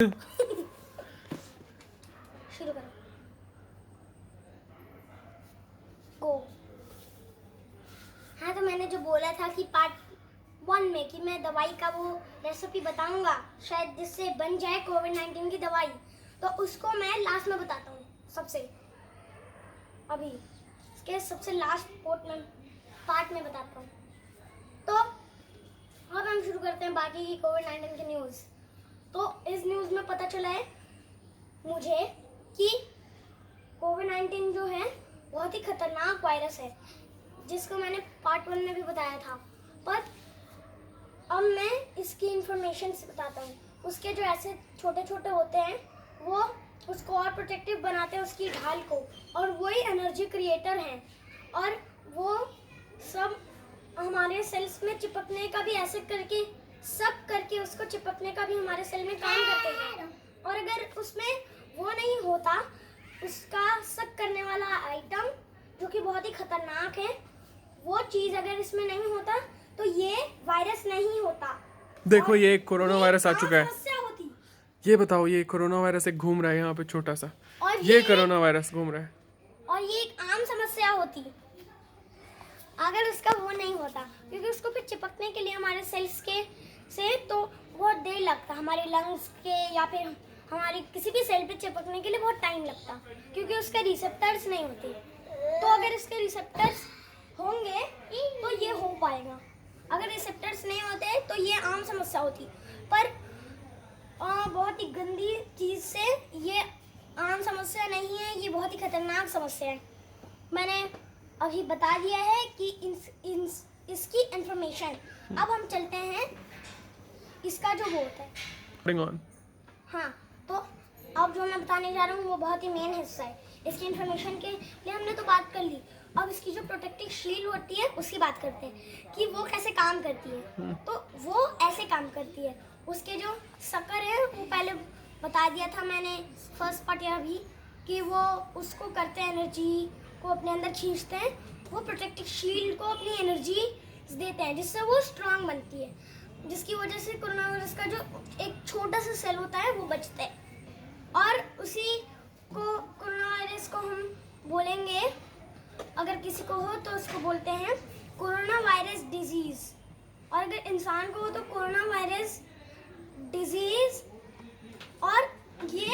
शुरू करो। गो। हाँ, तो मैंने जो बोला था कि पार्ट 1 में कि मैं दवाई का वो रेसिपी बताऊंगा शायद जिससे बन जाए कोविड-19 की दवाई, तो उसको मैं लास्ट में बताता हूँ। अभी इसके सबसे लास्ट पार्ट में बताता हूँ। तो अब हम शुरू करते हैं बाकी की कोविड-19 की न्यूज़। तो इस न्यूज़ में पता चला है मुझे कि कोविड-19 जो है बहुत ही खतरनाक वायरस है, जिसको मैंने पार्ट 1 में भी बताया था। पर अब मैं इसकी इंफॉर्मेशन से बताता हूँ। उसके जो ऐसे छोटे छोटे होते हैं वो उसको और प्रोटेक्टिव बनाते हैं, उसकी ढाल को, और वही एनर्जी क्रिएटर हैं। और वो सब हमारे सेल्स में चिपकने का भी ऐसे करके सब करके उसको चिपकने का भी हमारे सेल में काम करते हैं। और अगर उसमें वो नहीं होता, उसका सक करने वाला आइटम जो कि बहुत ही खतरनाक है, वो चीज़ अगर इसमें नहीं होता तो ये वायरस नहीं होता। देखो ये एक कोरोना वायरस आ चुका है। समस्या होती। ये बताओ, ये कोरोना वायरस एक घूम रहा है यहाँ पे छोटा सा, और ये कोरोना वायरस घूम रहा है। और ये एक आम समस्या होती अगर उसका वो नहीं होता, क्योंकि उसको फिर चिपकने के लिए हमारे सेल्स के से तो बहुत देर लगता, हमारे लंग्स के या फिर हमारे किसी भी सेल पे चिपकने के लिए बहुत टाइम लगता, क्योंकि उसके रिसेप्टर्स नहीं होते। तो अगर इसके रिसेप्टर्स होंगे तो ये हो पाएगा। अगर रिसेप्टर्स नहीं होते तो ये आम समस्या होती। पर बहुत ही गंदी चीज़ से ये आम समस्या नहीं है, ये बहुत ही खतरनाक समस्या है। मैंने अभी बता दिया है कि इसकी इंफॉर्मेशन। अब हम चलते हैं इसका जो वो होता है। हाँ, तो अब जो मैं बताने जा रहा हूँ वो बहुत ही मेन हिस्सा है। इसकी इंफॉर्मेशन के लिए हमने तो बात कर ली। अब इसकी जो प्रोटेक्टिव शील्ड होती है उसकी बात करते हैं कि वो कैसे काम करती है। तो वो ऐसे काम करती है। उसके जो शक्कर है वो पहले बता दिया था मैंने फर्स्ट पार्ट या भी, कि वो उसको करते हैं, एनर्जी को अपने अंदर खींचते हैं। वो प्रोटेक्टिव शील्ड को अपनी एनर्जी देते हैं जिससे वो स्ट्रांग बनती है, जिसकी वजह से कोरोना वायरस का जो एक छोटा सा सेल होता है वो बचता है। और उसी को कोरोना वायरस को हम बोलेंगे, अगर किसी को हो तो उसको बोलते हैं कोरोना वायरस डिजीज, और अगर इंसान को हो तो कोरोना वायरस डिजीज। और ये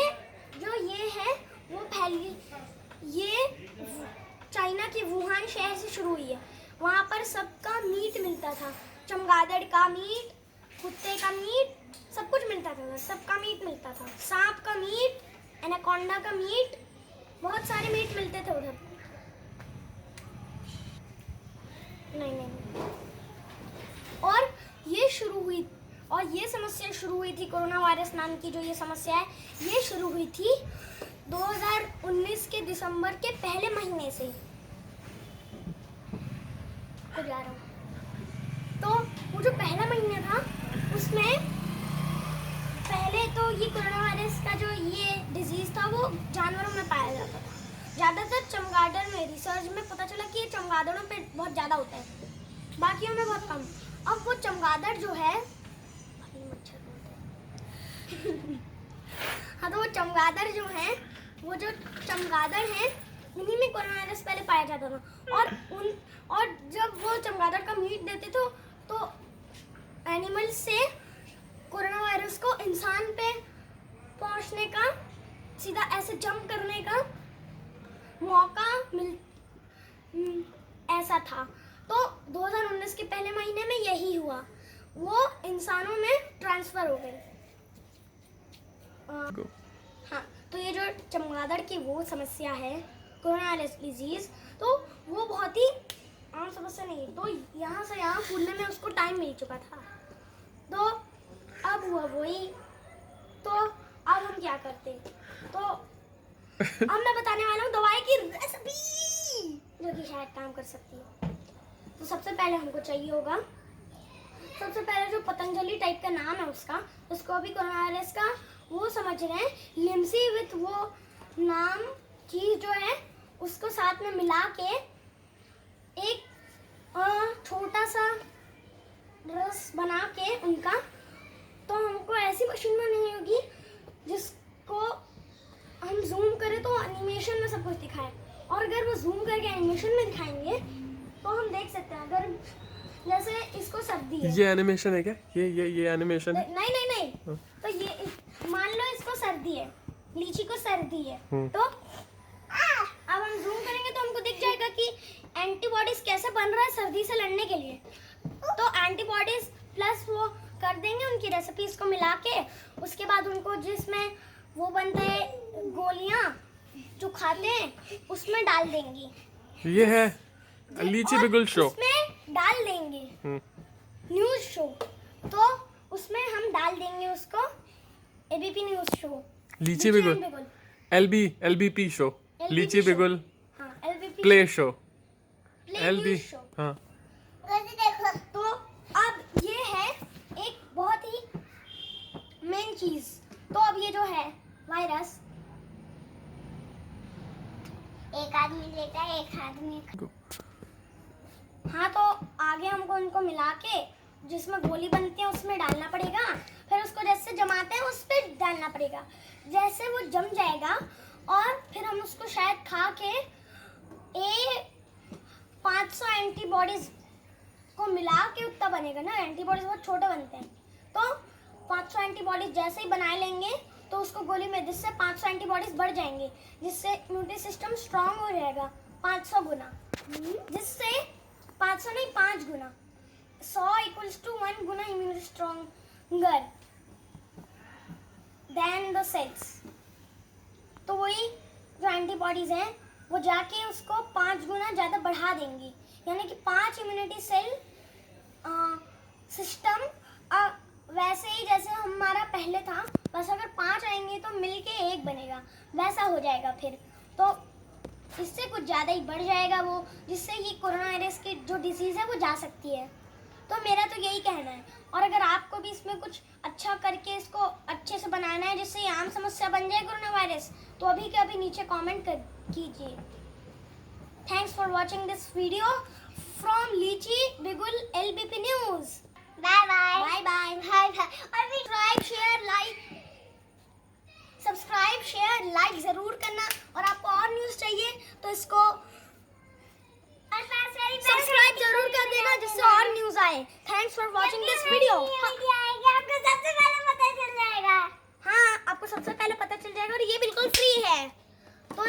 है वो फैली, ये चाइना के वुहान शहर से शुरू हुई है। वहाँ पर सबका मीट मिलता था, चमगादड़ का मीट, कुत्ते का मीट, सब कुछ मिलता था, सबका मीट मिलता था, सांप का मीट, एनाकोंडा का मीट, बहुत सारे मीट मिलते थे उधर। नहीं। और ये समस्या शुरू हुई थी, कोरोना वायरस नाम की जो ये समस्या है, ये शुरू हुई थी 2019 के दिसंबर के पहले महीने से। तो वो जो पहला महीना था उसमें पहले तो ये कोरोना वायरस का जो ये डिजीज था वो जानवरों में पाया जाता था, ज़्यादातर चमगादड़ में। रिसर्च में पता चला कि ये चमगादड़ों पे बहुत ज़्यादा होता है, बाकियों में बहुत कम। अब वो चमगादड़ जो है हाँ, तो वो चमगादड़ जो है, वो जो चमगादड़ है उन्हीं में कोरोना वायरस पहले पाया जाता था। और जब वो चमगादड़ का मीट देते तो एनिमल से कोरोना वायरस को इंसान पे पहुंचने का, सीधा ऐसे जंप करने का मौका ऐसा था। तो 2019 के पहले महीने में यही हुआ, वो इंसानों में ट्रांसफर हो गए। हाँ, तो ये जो चमगादड़ की वो समस्या है कोरोना वायरस डिजीज, तो वो बहुत ही आम समस्या नहीं है। तो यहाँ से यहाँ कूदने में उसको टाइम मिल चुका था, तो अब हुआ वही। तो अब हम क्या करते, तो अब मैं बताने वाला हूँ दवाई की रेसिपी जो कि शायद काम कर सकती है। तो सबसे पहले हमको चाहिए होगा, सबसे पहले जो पतंजलि टाइप का नाम है उसको अभी कोरोना वायरस का वो समझ रहे हैं, लिम्सी विथ वो नाम चीज जो है उसको साथ में मिला के एक छोटा सा रस बना के उनका, तो हमको ऐसी मशीन बनानी होगी सब कुछ दिखाया। और अगर वो जूम करके एनिमेशन में दिखाएंगे तो हम देख सकते हैं। अगर जैसे इसको सर्दी है, ये एनिमेशन है क्या? ये एनिमेशन है? नहीं नहीं नहीं, तो ये मान लो इसको सर्दी है, लीची को सर्दी है, तो अब हम जूम करेंगे तो हमको दिख जाएगा कि एंटीबॉडीज कैसे बन रहा है सर्दी से लड़ने के लिए। तो एंटीबॉडीज प्लस वो कर देंगे उनकी रेसिपीज को मिला के, उसके बाद उनको जिसमें वो बनता है गोलियां जो खाते हैं उसमें डाल देंगी। ये है लीची बिगुल शो। उसमें डाल देंगे न्यूज शो, तो उसमें हम डाल देंगे उसको एबीपी न्यूज शो, लीची बिगुल, LBP शो, लीची शो। बिगुल हाँ, LBP play show, play LB news show. हाँ। तो अब ये है एक बहुत ही मेन चीज। तो अब ये जो है वायरस, एक आदमी लेता है एक आदमी, हाँ, तो आगे हमको उनको मिला के जिसमें गोली बनती है उसमें डालना पड़ेगा, फिर उसको जैसे जमाते हैं उस पर डालना पड़ेगा। जैसे वो जम जाएगा और फिर हम उसको शायद खा के 500 एंटीबॉडीज को मिला के उतना बनेगा ना। एंटीबॉडीज बहुत छोटे बनते हैं, तो 500 एंटीबॉडीज जैसे ही बना लेंगे तो उसको गोली में, जिससे 500 एंटीबॉडीज बढ़ जाएंगे, जिससे इम्यूनिटी सिस्टम स्ट्रांग हो जाएगा 500 गुना, जिससे 500 नहीं 5 गुना, 100 इक्वल्स टू 1 गुना immunity stronger than the cells. तो वही जो एंटीबॉडीज हैं वो जाके उसको 5 गुना ज़्यादा बढ़ा देंगी, यानी कि 5 इम्यूनिटी सेल सिस्टम वैसे ही जैसे हमारा पहले था, बस अगर 5 आएंगे तो मिलके 1 बनेगा, वैसा हो जाएगा फिर। तो इससे कुछ ज़्यादा ही बढ़ जाएगा वो, जिससे ये कोरोना वायरस की जो डिसीज़ है वो जा सकती है। तो मेरा तो यही कहना है। और अगर आपको भी इसमें कुछ अच्छा करके इसको अच्छे से बनाना है जिससे ये आम समस्या बन जाए कोरोना वायरस, तो अभी के अभी नीचे कमेंट कीजिए। Thanks for watching this video from Lichi Bigul LBP news. Bye bye bye bye bye bye. और भी सब्सक्राइब शेयर लाइक ज़रूर करना। और आपको और न्यूज़ चाहिए तो इसको सब्सक्राइब जरूर कर देना जिससे और न्यूज़ आए। Thanks for watching this video. आपको सबसे पहले पता चल जाएगा। हाँ, आपको सबसे पहले पता चल जाएगा और ये बिल्कुल फ्री है। तो